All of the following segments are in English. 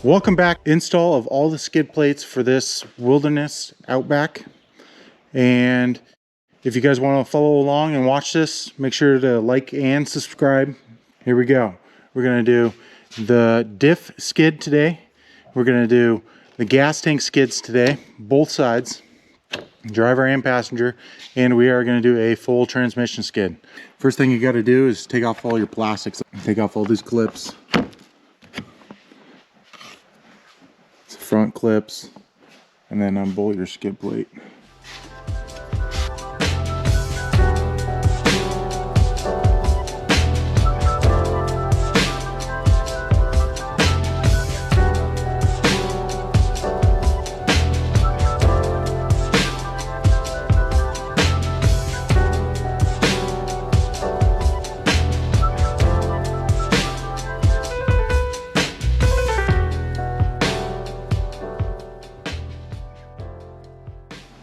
Welcome back. Install of all the skid plates for this Wilderness Outback. And if you guys want to follow along and watch this, make sure to like and subscribe. Here we go. We're going to do the diff skid today. We're going to do the gas tank skids today, both sides, driver and passenger, and we are going to do a full transmission skid. First thing you got to do is take off all your plastics. Take off all these clips. Front clips, and then unbolt your skid plate.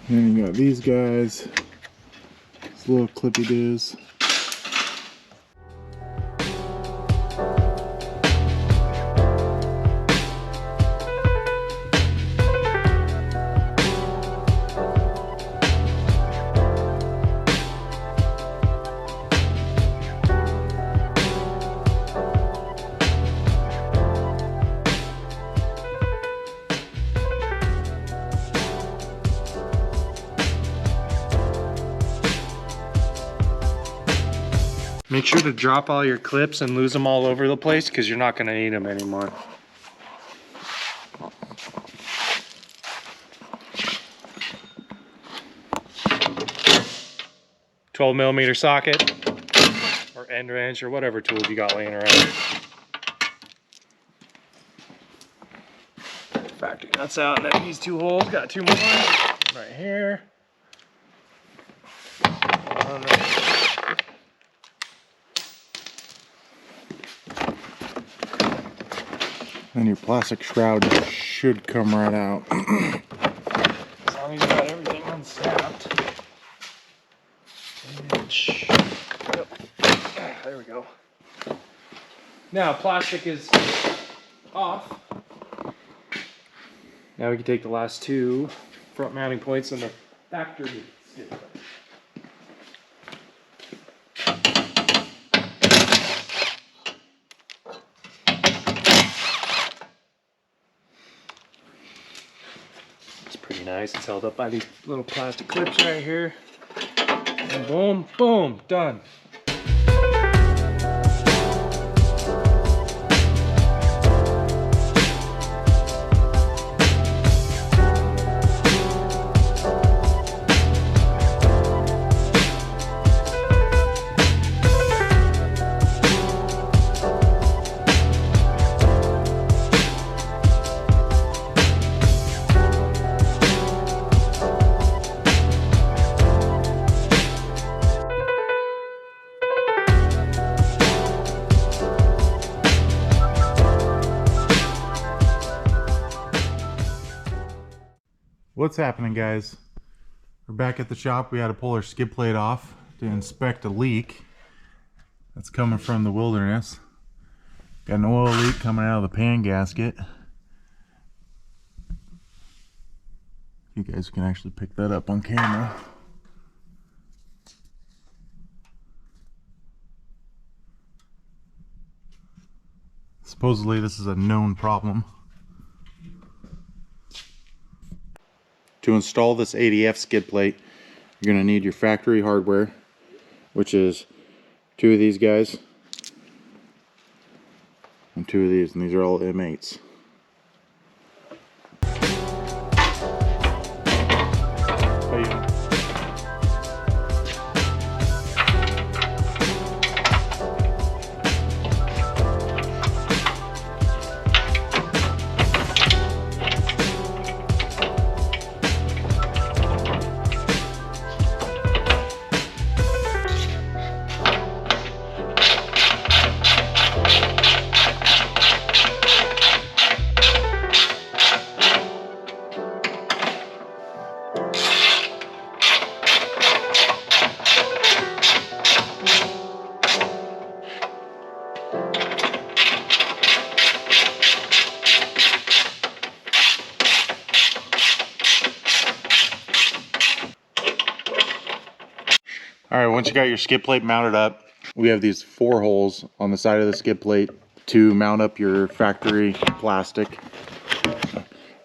And you got these guys, these little clippy doos. Make sure to drop all your clips and lose them all over the place because you're not going to need them anymore. $12mm socket or end wrench or whatever tools you got laying around. Factory nuts out, and then these two holes, got two more right here. And your plastic shroud should come right out. As long as you got everything unsnapped. Yep. There we go. Now plastic is off. Now we can take the last two front mounting points on the factory skid plate. Pretty nice. It's held up by these little plastic clips right here. And boom, boom, done. What's happening, guys? We're back at the shop. We had to pull our skid plate off to inspect a leak that's coming from the Wilderness. Got an oil leak coming out of the pan gasket. You guys can actually pick that up on camera. Supposedly this is a known problem. To install this ADF skid plate, you're going to need your factory hardware, which is two of these guys and two of these, and these are all M8s. All right, once you got your skid plate mounted up, we have these 4 holes on the side of the skid plate to mount up your factory plastic.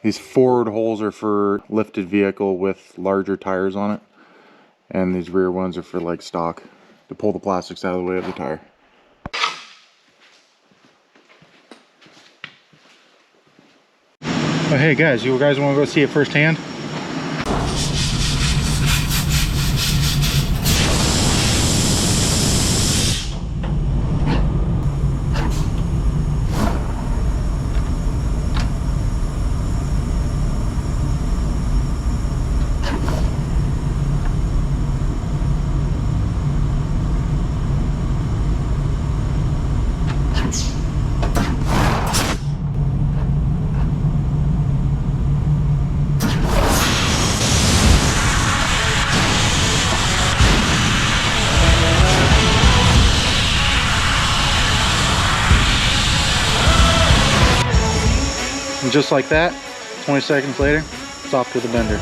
These forward holes are for lifted vehicle with larger tires on it. And these rear ones are for like stock, to pull the plastics out of the way of the tire. But hey guys, you guys want to go see it firsthand? And just like that, 20 seconds later, it's off to the bender.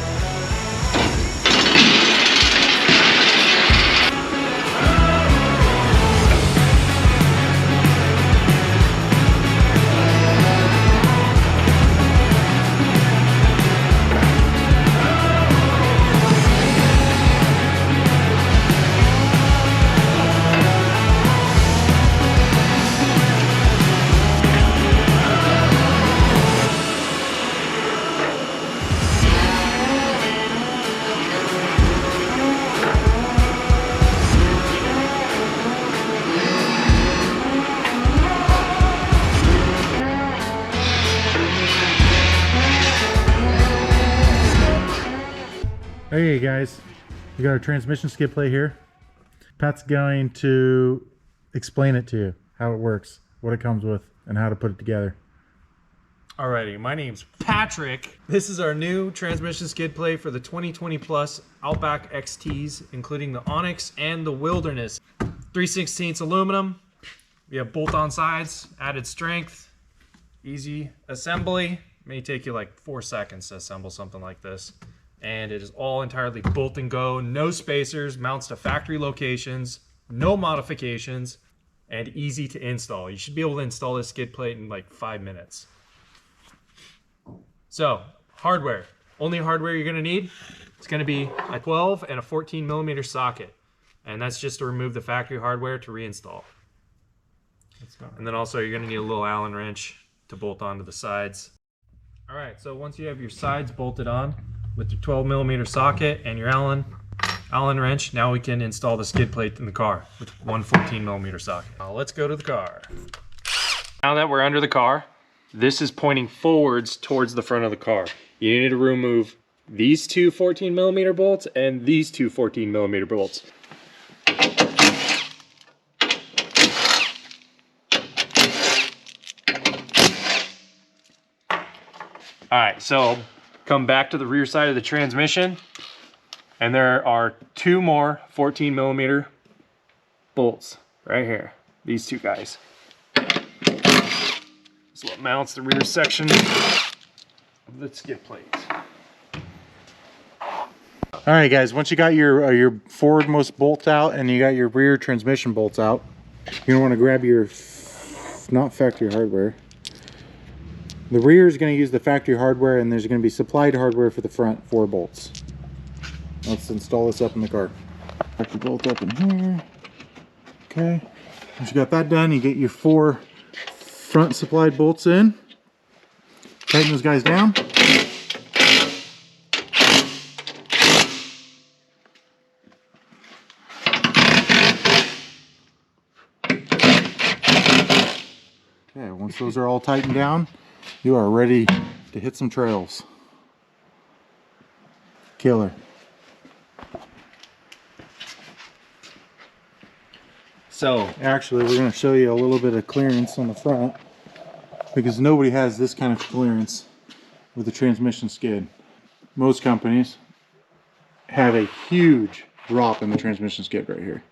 Hey guys, we got our transmission skid plate here. Pat's going to explain it to you, how it works, what it comes with, and how to put it together. Alrighty, my name's Patrick. This is our new transmission skid plate for the 2020 plus Outback XTs, including the Onyx and the Wilderness. 3/16 aluminum. We have bolt-on sides, added strength, easy assembly. May take you like 4 seconds to assemble something like this. And it is all entirely bolt and go, no spacers, mounts to factory locations, no modifications, and easy to install. You should be able to install this skid plate in like 5 minutes. So, hardware. Only hardware you're gonna need, it's gonna be a 12 and a 14 millimeter socket. And that's just to remove the factory hardware to reinstall. And then also you're gonna need a little Allen wrench to bolt onto the sides. All right, so once you have your sides bolted on with your 12 millimeter socket and your Allen wrench, now we can install the skid plate in the car with one 14 millimeter socket. Now let's go to the car. Now that we're under the car, this is pointing forwards towards the front of the car. You need to remove these 2 14 millimeter bolts and these 2 14 millimeter bolts. All right, so come back to the rear side of the transmission, and there are 2 more 14 millimeter bolts right here. These 2 guys. This is what mounts the rear section of the skid plate. All right, guys. Once you got your forwardmost bolts out and you got your rear transmission bolts out, you're gonna want to grab your not factory hardware. The rear is going to use the factory hardware, and there's going to be supplied hardware for the front 4 bolts. Let's install this up in the car. Factory bolt up in here. Okay. Once you got that done, you get your 4 front supplied bolts in. Tighten those guys down. Okay, once those are all tightened down, you are ready to hit some trails. Killer. So actually, we're going to show you a little bit of clearance on the front, because nobody has this kind of clearance with a transmission skid. Most companies have a huge drop in the transmission skid right here,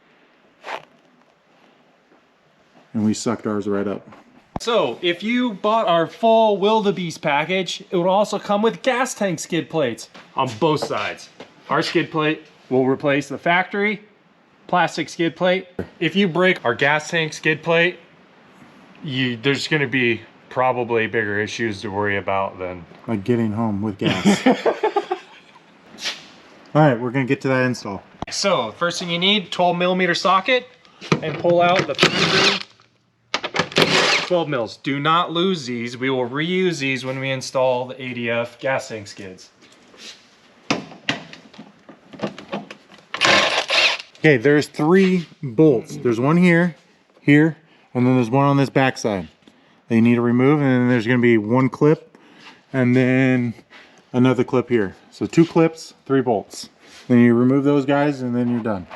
and we sucked ours right up. So if you bought our full wildebeest package, it would also come with gas tank skid plates on both sides. Our skid plate will replace the factory plastic skid plate. If you break our gas tank skid plate, there's going to be probably bigger issues to worry about than like getting home with gas. All right, we're gonna get to that install. So first thing you need, 12 millimeter socket, and pull out the 12 mils. Do not lose these. We will reuse these when we install the ADF gas tank skids. Okay, there's 3 bolts. There's one here, here, and then there's one on this back side that you need to remove, and then there's gonna be 1 clip, and then another clip here. So 2 clips, 3 bolts. Then you remove those guys, and then you're done.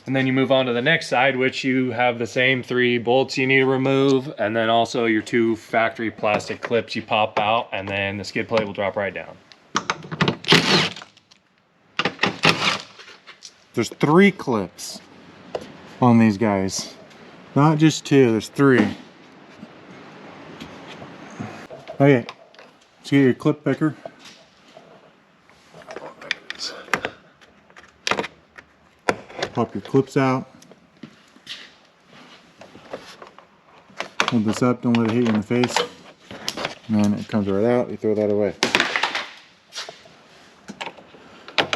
And then you move on to the next side, which you have the same 3 bolts you need to remove, and then also your 2 factory plastic clips you pop out, and then the skid plate will drop right down. There's 3 clips on these guys. Not just 2, there's 3. Okay, let's get your clip picker. Pop your clips out. Hold this up, don't let it hit you in the face. And then it comes right out, you throw that away.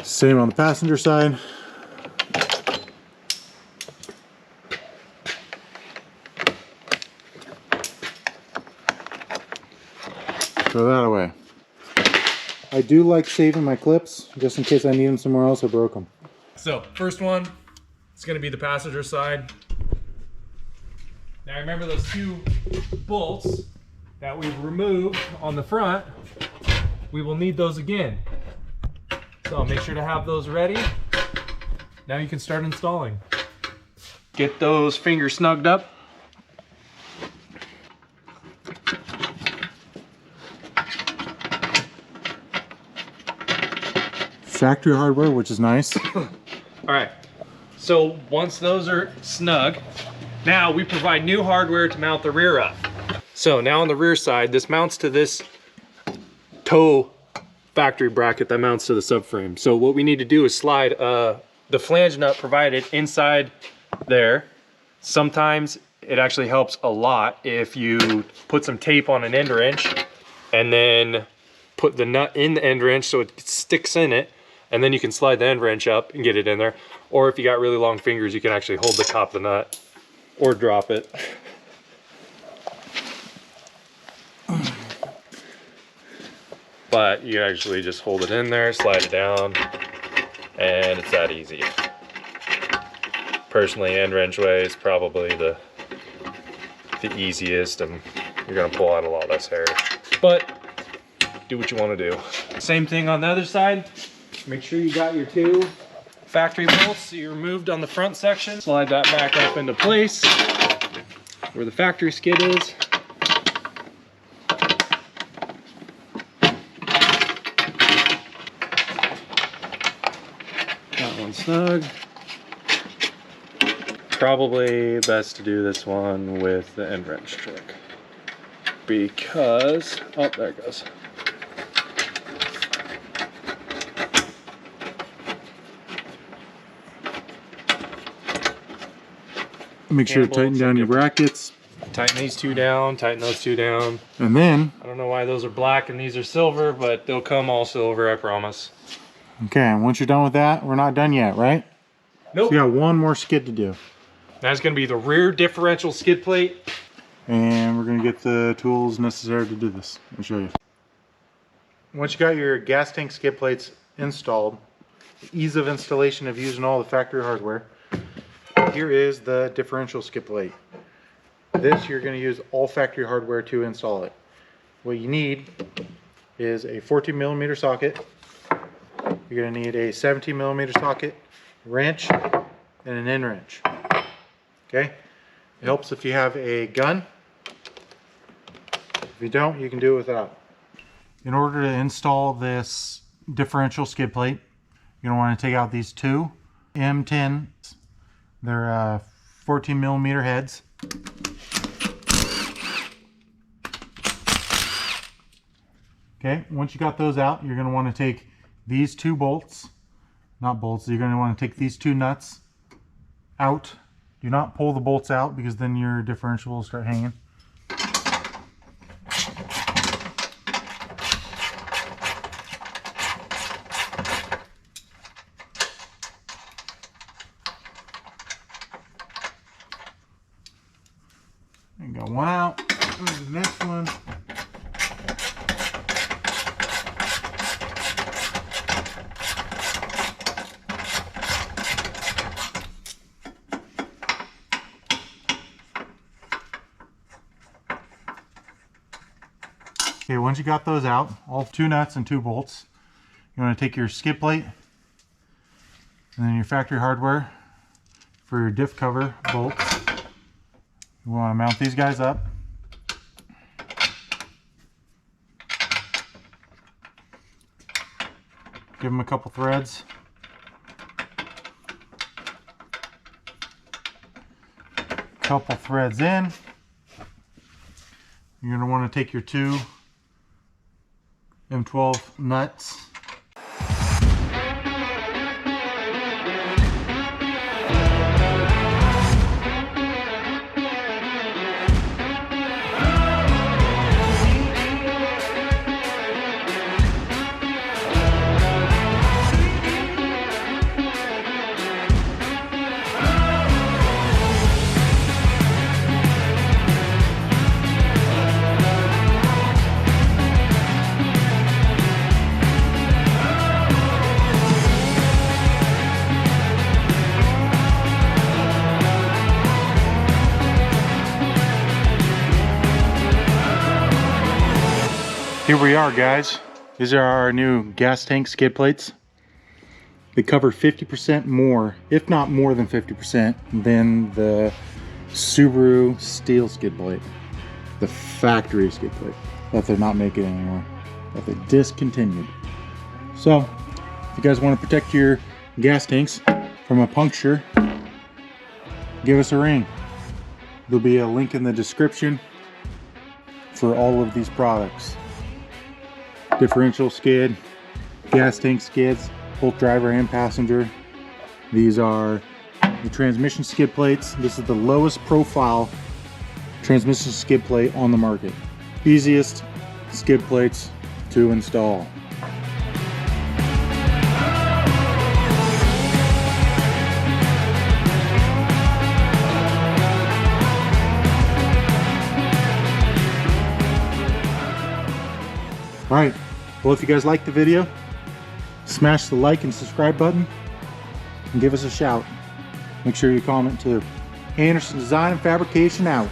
Same on the passenger side. Throw that away. I do like saving my clips just in case I need them somewhere else or broke them. So first one, it's going to be the passenger side. Now remember those 2 bolts that we've removed on the front, we will need those again. So make sure to have those ready. Now you can start installing. Get those fingers snugged up. Factory hardware, which is nice. All right, so once those are snug, now we provide new hardware to mount the rear up. So now on the rear side, this mounts to this toe factory bracket that mounts to the subframe. So what we need to do is slide the flange nut provided inside there. Sometimes it actually helps a lot if you put some tape on an end wrench and then put the nut in the end wrench so it sticks in it, and then you can slide the end wrench up and get it in there. Or if you got really long fingers, you can actually hold the top of the nut or drop it. But you actually just hold it in there, slide it down, and it's that easy. Personally, end wrench way is probably the easiest, and you're gonna pull out a lot less hair. But do what you want to do. Same thing on the other side. Make sure you got your 2 factory bolts that you removed on the front section. Slide that back up into place where the factory skid is. Got one snug. Probably best to do this one with the end wrench trick because, oh, there it goes. Make sure to tighten down your brackets. Tighten these 2 down, tighten those 2 down. And then, I don't know why those are black and these are silver, but they'll come all silver, I promise. okay, and once you're done with that, we're not done yet, right? Nope. So you got one more skid to do. That's going to be the rear differential skid plate. And we're gonna get the tools necessary to do this. I'll show you. Once you got your gas tank skid plates installed, ease of installation of using all the factory hardware, here is the differential skid plate. This you're going to use all factory hardware to install it. What you need is a 14 millimeter socket. You're going to need a 17 millimeter socket, wrench, and an end wrench. Okay? It helps if you have a gun. If you don't, you can do it without. In order to install this differential skid plate, you're going to want to take out these 2 M10s. They're 14 millimeter heads. Okay, once you got those out, you're going to want to take these 2 bolts, not bolts, you're going to want to take these 2 nuts out. Do not pull the bolts out because then your differential will start hanging. And got one out. There's the next one. Okay, once you got those out, all 2 nuts and 2 bolts, you want to take your skid plate and then your factory hardware for your diff cover bolts. You want to mount these guys up. Give them a couple threads. Couple threads in. You're going to want to take your 2 M12 nuts. Here we are, guys. These are our new gas tank skid plates. They cover 50% more, if not more than 50%, than the Subaru steel skid plate. The factory skid plate that they're not making anymore, that they discontinued. So, if you guys want to protect your gas tanks from a puncture, give us a ring. There'll be a link in the description for all of these products. Differential skid, gas tank skids, both driver and passenger. These are the transmission skid plates. This is the lowest profile transmission skid plate on the market. Easiest skid plates to install. All right, well, if you guys liked the video, smash the like and subscribe button and give us a shout. Make sure you comment too. Anderson Design and Fabrication out.